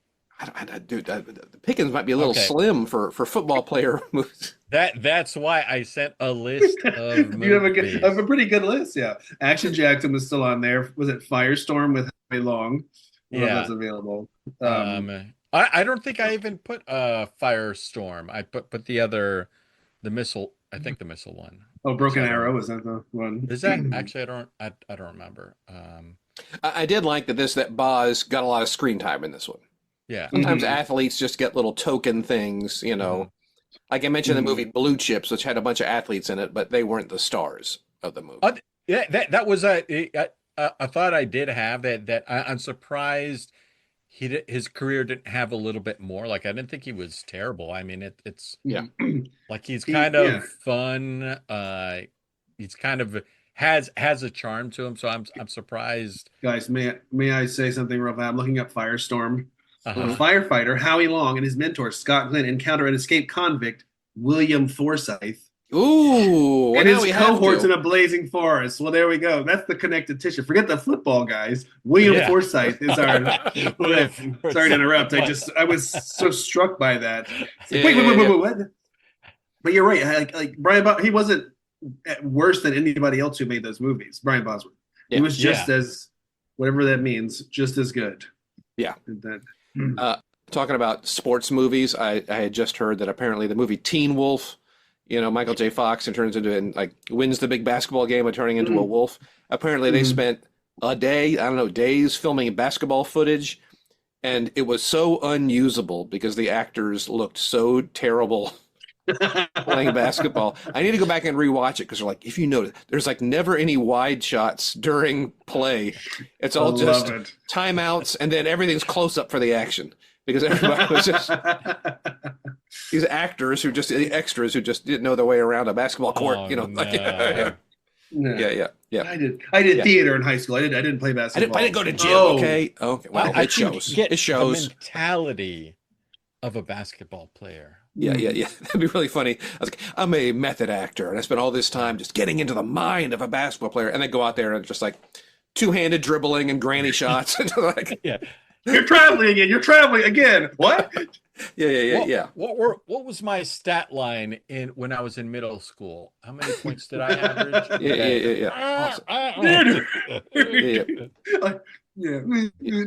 Dude, the pickings might be a little slim for football player movies. That's why I sent a list of movies. You have a pretty good list, yeah. Action Jackson was still on there. Was it Firestorm with Harry Long? Yeah, that's available. I don't think I even put Firestorm. I put the missile. I think the missile one. Oh, Broken Arrow, is that the one? Is that actually? I don't remember. I did like that Boz got a lot of screen time in this one. Yeah. Sometimes athletes just get little token things, Like I mentioned the movie Blue Chips, which had a bunch of athletes in it, but they weren't the stars of the movie. Yeah, that was a thought I did have that I'm surprised his career didn't have a little bit more. Like I didn't think he was terrible. I mean, it's like he's kind of fun. He's kind of has a charm to him. So I'm surprised. Guys, may I say something real fast? I'm looking up Firestorm. Uh-huh. A firefighter, Howie Long, and his mentor, Scott Glenn, encounter an escaped convict, William Forsythe, Ooh, and well, his cohorts in a blazing forest. Well, there we go. That's the connected tissue. Forget the football, guys. William Forsythe is our. Sorry to interrupt. I was so struck by that. Wait, what? But you're right. Like Brian, he wasn't worse than anybody else who made those movies. Brian Bosworth. He was just as, whatever that means, just as good. Yeah. Talking about sports movies, I had just heard that apparently the movie Teen Wolf, Michael J. Fox and turns into and like wins the big basketball game by turning into a wolf. Apparently they spent a day, days filming basketball footage, and it was so unusable because the actors looked so terrible playing basketball. I need to go back and rewatch it because they're like, if you notice, there's like never any wide shots during play. It's all just timeouts, and then everything's close up for the action because everybody was just these actors who just extras who just didn't know their way around a basketball court. Yeah. I did theater in high school. I didn't play basketball. I didn't go to gym. Okay. Well, it shows. It shows the mentality of a basketball player. Yeah. That'd be really funny. I was like, I'm a method actor, and I spent all this time just getting into the mind of a basketball player, and they go out there and just like two-handed dribbling and granny shots. You're traveling again. What? Yeah. What was my stat line when I was in middle school? How many points did I average? Yeah.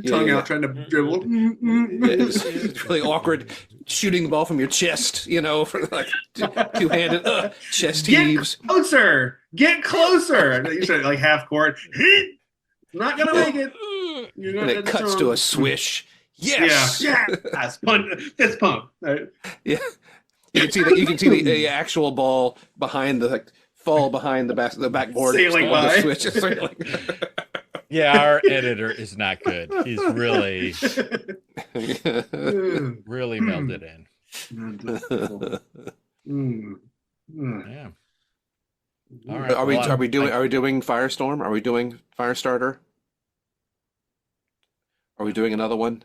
Tongue out, trying to dribble. It's really awkward shooting the ball from your chest, for like two-handed chest heaves. Get closer. You said like half court. Not gonna make it. And it cuts to a swish. Yes. Yeah. Fist pump. Right. Yeah. You can see the actual ball behind fall behind the backboard. Sailing by. Switch. Yeah, our editor is not good. He's really melded in. Yeah. All right. Are we doing Firestorm? Are we doing Firestarter? Are we doing another one?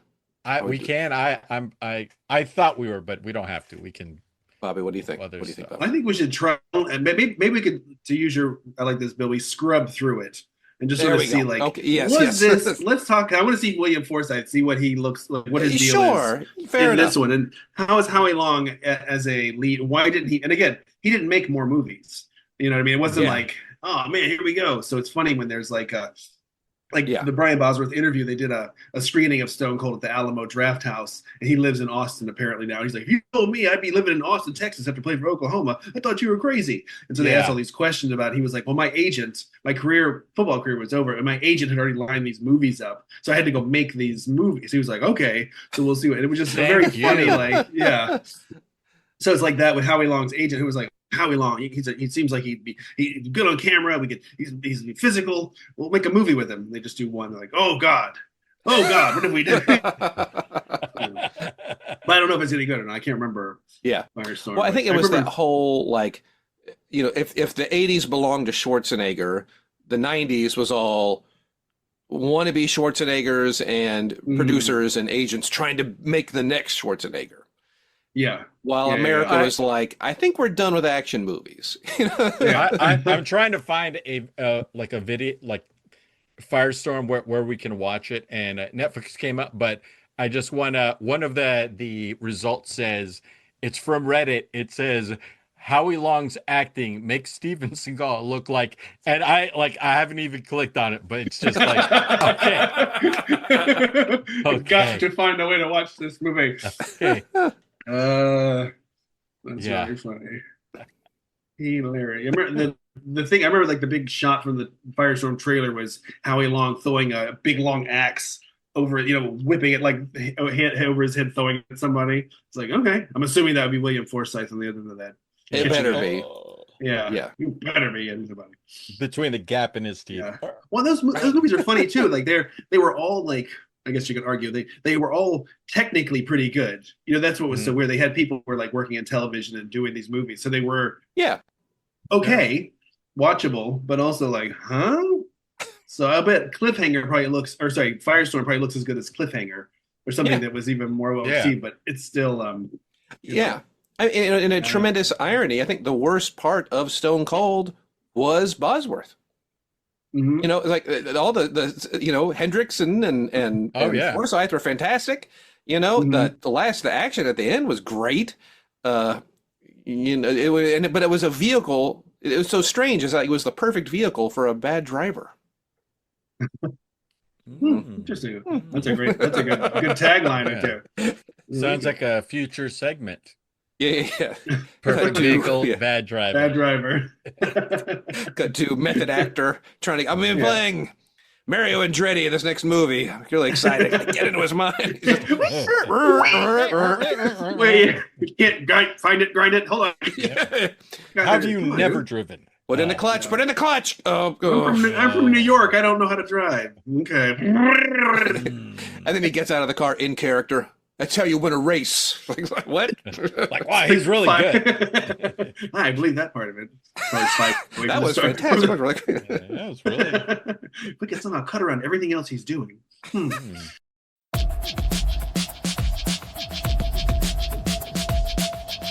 We can. I thought we were, but we don't have to. We can. Bobby, what do you think? What do you think, Bobby? I think we should try, and maybe we could, to use I like this, Bill. We scrub through it. and just There sort of we see go. like, Okay, yes, was yes. this? Let's talk. I want to see William Forsythe, see what he looks like, what his deal Sure, is fair in enough. this one, and how is Howie Long as a lead? Why didn't he? And again, he didn't make more movies. You know what I mean? It wasn't Yeah. like, oh man, here we go. So it's funny when there's like Yeah. the Brian Bosworth interview, they did a screening of Stone Cold at the Alamo Draft House, and he lives in Austin apparently now. He's like, you told me I'd be living in Austin, Texas after playing for Oklahoma. I thought you were crazy. And so they asked all these questions about it. He was like, well, my football career was over, and my agent had already lined these movies up. So I had to go make these movies. He was like, okay, so we'll see. And it was just very funny, like, yeah. So it's like that with Howie Long's agent, who was like, Howie Long, he seems like he's good on camera. He's physical. We'll make a movie with him. They just do one. They're like, oh God, what did we do? But I don't know if it's any good or not. I can't remember. Yeah. Firestorm. Well, I think it was that whole like, if the 80s belonged to Schwarzenegger, the 90s was all wannabe Schwarzeneggers and producers and agents trying to make the next Schwarzenegger. Yeah. While America was like, I think we're done with action movies. I'm trying to find a video like Firestorm where we can watch it, and Netflix came up, but I just want one of the results says it's from Reddit. It says Howie Long's acting makes Steven Seagal look like, and I haven't even clicked on it, but it's just like okay. Got to find a way to watch this movie. Okay. That's very funny. Hilarious. I remember the thing. I remember like the big shot from the Firestorm trailer was Howie Long throwing a big long axe over, whipping it like over his head, throwing it at somebody. It's like, okay, I'm assuming that would be William Forsythe on the other end of that. It better be. Yeah. You better be somebody. Between the gap in his teeth. Yeah. Well, those movies are funny too. Like they were all like, I guess you could argue they were all technically pretty good. That's what was so weird. They had people who were like working in television and doing these movies, so they were okay, watchable, but also like, huh? So I bet Firestorm probably looks as good as Cliffhanger or something that was even more well received, but it's still in a tremendous irony, I think the worst part of Stone Cold was Bosworth. Mm-hmm. Like all the Hendrickson and Forsythe were fantastic. The action at the end was great. But it was a vehicle. It was so strange. It was the perfect vehicle for a bad driver. Interesting. That's a good tagline right there. Sounds like a future segment. Yeah. Perfect vehicle, bad driver. Bad driver. Got to method actor trying to. I'm playing Mario Andretti in this next movie. I'm really excited. Get into his mind. Wait, you can't grind it. Hold on. Have you never driven? Put in the clutch. Put in the clutch. Oh, I'm from New York. I don't know how to drive. Okay. And then he gets out of the car in character. That's how you win a race. Like what? Like, wow, he's really good. I believe that part of it. That was fantastic. That was really. Look, it's somehow cut around everything else he's doing.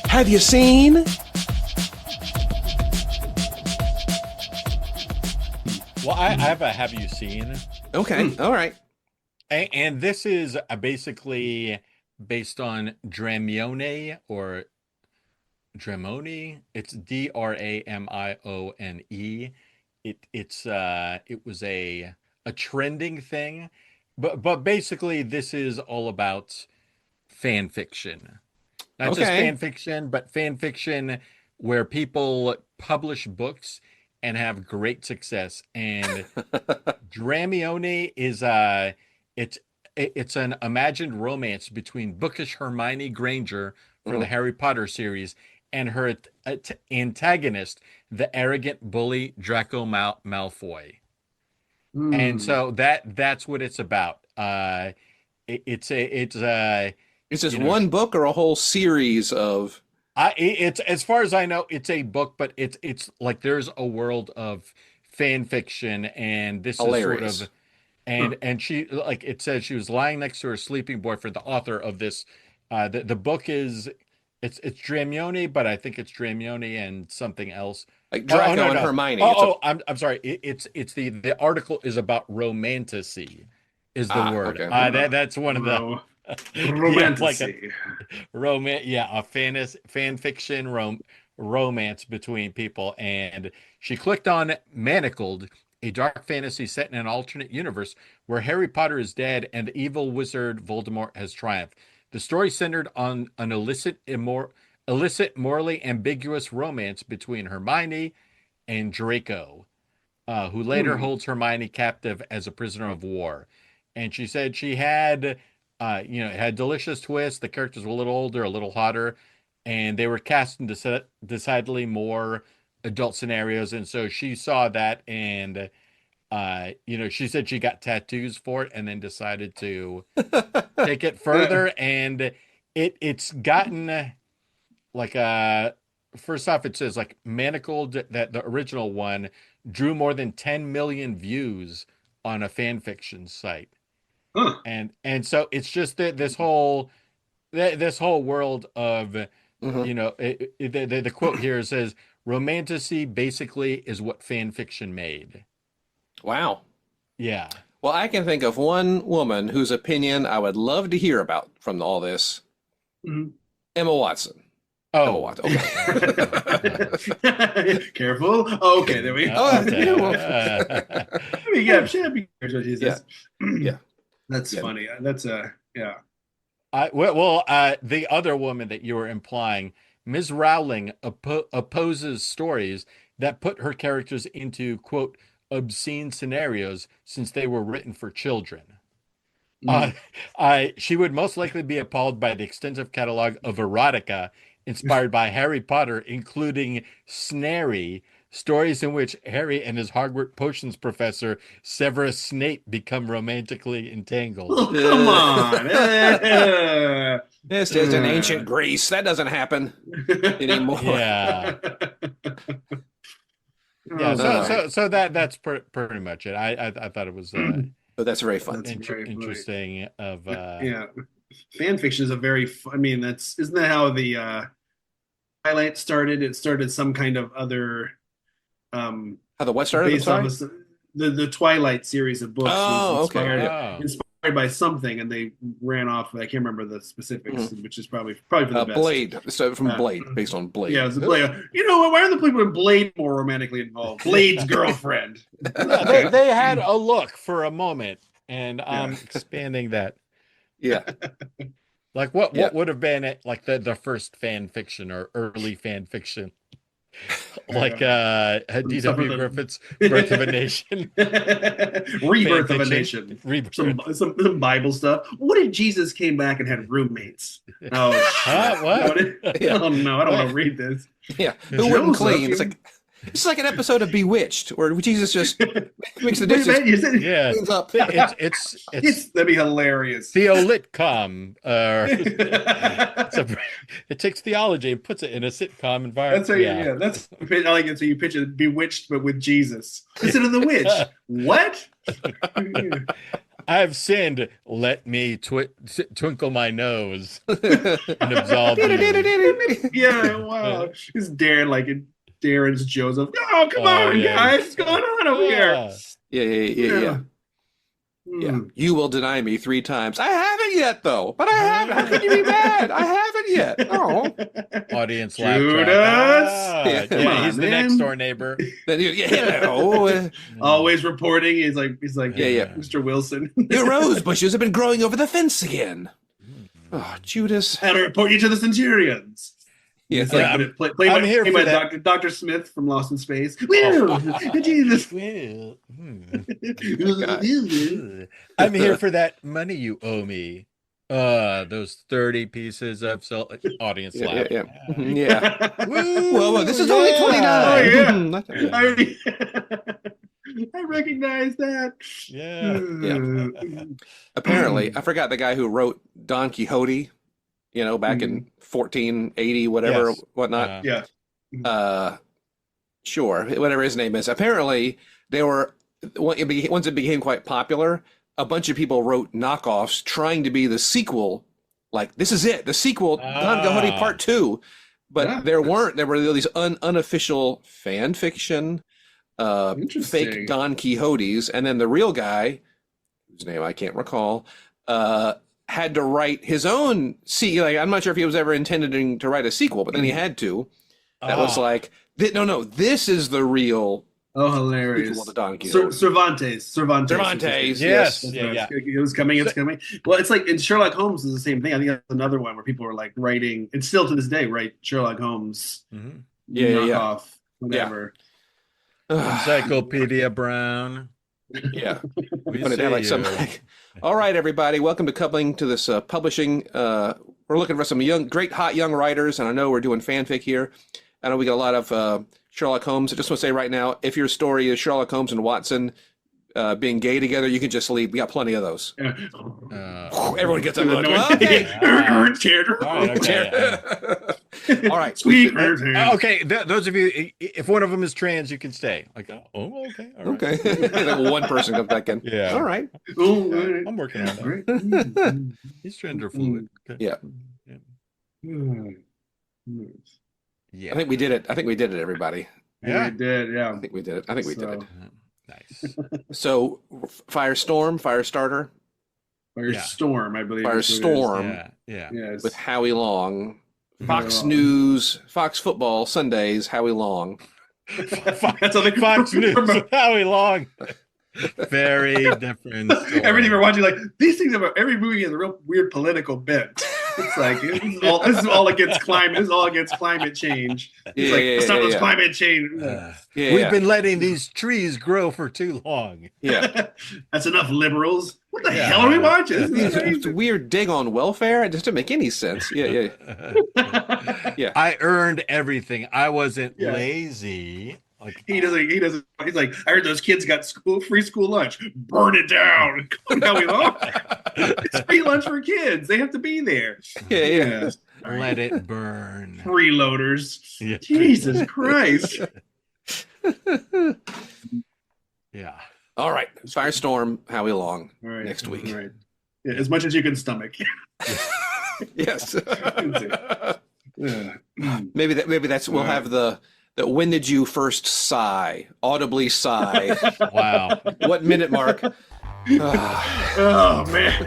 Have you seen? Well, I have a have you seen? Okay, all right. And this is basically based on Dramione or Dramone. It's Dramione. It was a trending thing, but basically this is all about fan fiction. Not just fan fiction, but fan fiction where people publish books and have great success. And Dramione is it's an imagined romance between bookish Hermione Granger for the Harry Potter series and her antagonist, the arrogant bully Draco Malfoy. And so that's what it's about. It's just one book or a whole series of. It's as far as I know, it's a book, but it's like there's a world of fan fiction, and this hilarious. Is sort of. And she, like it says, she was lying next to her sleeping boyfriend, the author of this. The book is It's Dramione, but I think it's Dramione and something else. Like Draco no, and no. Hermione. I'm sorry. It's the article is about romantasy, is the word. Okay. That's one of the like a Romantasy. a fan fiction romance between people. And she clicked on Manacled, a dark fantasy set in an alternate universe where Harry Potter is dead and the evil wizard Voldemort has triumphed. The story centered on an illicit, morally ambiguous romance between Hermione and Draco, who later holds Hermione captive as a prisoner of war. And she said she had, it had delicious twists. The characters were a little older, a little hotter, and they were cast in decidedly more adult scenarios. And so she saw that, and she said she got tattoos for it, and then decided to take it further. And it's gotten like first off, it says like Manacled, that the original one drew more than 10 million views on a fan fiction site. Huh. And so it's just this whole world of the quote here says romantasy basically is what fan fiction made. Wow. Yeah. Well, I can think of one woman whose opinion I would love to hear about from all this. Mhm. Emma Watson. Emma Oh, Watson. Okay. Careful. Oh, okay, there we go. Oh, okay. I mean, yeah, she had to be careful, Jesus. Yeah. That's Yeah. funny. That's yeah. The other woman that you were implying, Ms. Rowling opposes stories that put her characters into, quote, obscene scenarios since they were written for children. She would most likely be appalled by the extensive catalog of erotica inspired by Harry Potter, including Snarry, stories in which Harry and his Hogwarts potions professor Severus Snape become romantically entangled. Oh, come on. This is an ancient Greece. That doesn't happen anymore. Yeah. Yeah, so that's pretty much it. I thought it was But that's very fun. That's very funny. interesting. Of yeah, fan fiction is a very. I mean, isn't that how the Twilight started? It started some kind of other. How the what started? Based on the Twilight series of books. Oh, was okay. inspired by something, and they ran off. I can't remember the specifics, which is probably for the best. Blade. So from Blade, based on Blade. Yeah, it was a Blade. You know what? Why are the people in Blade more romantically involved? Blade's girlfriend. they had a look for a moment, and I'm expanding that. Yeah. Like what would have been like the first fan fiction or early fan fiction? Like D.W. Griffith's Birth of a Nation. Rebirth of a Nation. Some Bible stuff. What if Jesus came back and had roommates? Oh, what? Yeah. Oh no, I don't want to read this. Yeah. Who wouldn't clean? It's like an episode of Bewitched where Jesus just makes the dishes. Yeah, cleans up. It's that'd be hilarious. Theolitcom. It takes theology and puts it in a sitcom environment. That's I like it. So you picture Bewitched, but with Jesus instead of the witch. What? I've sinned. Let me twinkle my nose and absolve you. Yeah, wow. It's Darren's Joseph. Oh, come on, guys. What's going on over here? Yeah. You will deny me 3 times. I haven't yet, though. But I haven't. How can you be mad? I haven't yet. Oh. Audience laugh Judas. Yeah, he's the next door neighbor. Always reporting. He's like, Mr. Wilson. Your rose bushes have been growing over the fence again. Oh, Judas. How to report you to the Centurions. Yes, I'm here for that. Dr. Smith from Lost in Space. Jesus. I'm here for that money you owe me. Those 30 pieces of audience laugh. Yeah. Whoa, this is only 29. Oh, yeah. I recognize that. Yeah. Apparently, I forgot the guy who wrote Don Quixote. Back in 1480, whatever, whatnot. Sure, whatever his name is. Apparently, they were once it became quite popular. A bunch of people wrote knockoffs trying to be the sequel like this is it, the sequel, Don Quixote Part 2. But Yeah. there were these unofficial fan fiction, fake Don Quixotes, and then the real guy, whose name I can't recall, had to write his own like I'm not sure if he was ever intending to write a sequel, but then he had to. That was like, no, this is the real. Oh, hilarious! sequel to Don Quixote. Cervantes. Yes. Yeah. It was coming. It's coming. Well, it's like in Sherlock Holmes is the same thing. I think that's another one where people are like writing. It's still to this day, right? Sherlock Holmes. Mhm. Knockoff, whatever. Encyclopedia Brown. Yeah. We Funny to have, like, some, all right, everybody, welcome to Coupling to this publishing. We're looking for some great hot young writers, and I know we're doing fanfic here. I know we got a lot of Sherlock Holmes. I just want to say right now, if your story is Sherlock Holmes and Watson being gay together, you can just leave. We got plenty of those. Everyone gets a look. Okay. All right. Sweet. Okay, those of you, if one of them is trans, you can stay. Like, okay, all right. Okay. Then one person comes back in. Yeah. All right. I'm working on that. He's gender fluid. Okay. Yeah. Yeah. I think we did it. Everybody. Yeah, we did. Yeah, I think we did it. Nice. So, Firestorm, Firestarter. Firestorm, I believe. Firestorm. Yeah. Yes. With Howie Long. Fox Long. News, Fox Football, Sundays, Howie Long. That's how they Fox News, Howie Long. Very different story. Everything we're watching, like these things about every movie has a real weird political bent. It's like this is all against climate. This is all against climate change. It's like climate change. We've been letting these trees grow for too long. Yeah. That's enough, liberals. What the hell are we watching? It's a weird dig on welfare. It just didn't make any sense. Yeah. I earned everything. I wasn't lazy. Like he doesn't. He's like, I heard those kids got free school lunch. Burn it down. Now we are. It's free lunch for kids. They have to be there. Yeah. Let it burn. Freeloaders. Yeah. Jesus Christ. Yeah. All right. Firestorm, Howie Long Right. next week. Right. Yeah, as much as you can stomach. Yes. Yeah. Maybe that's we'll have the when did you first sigh? Audibly sigh. Wow. What minute mark? Oh man.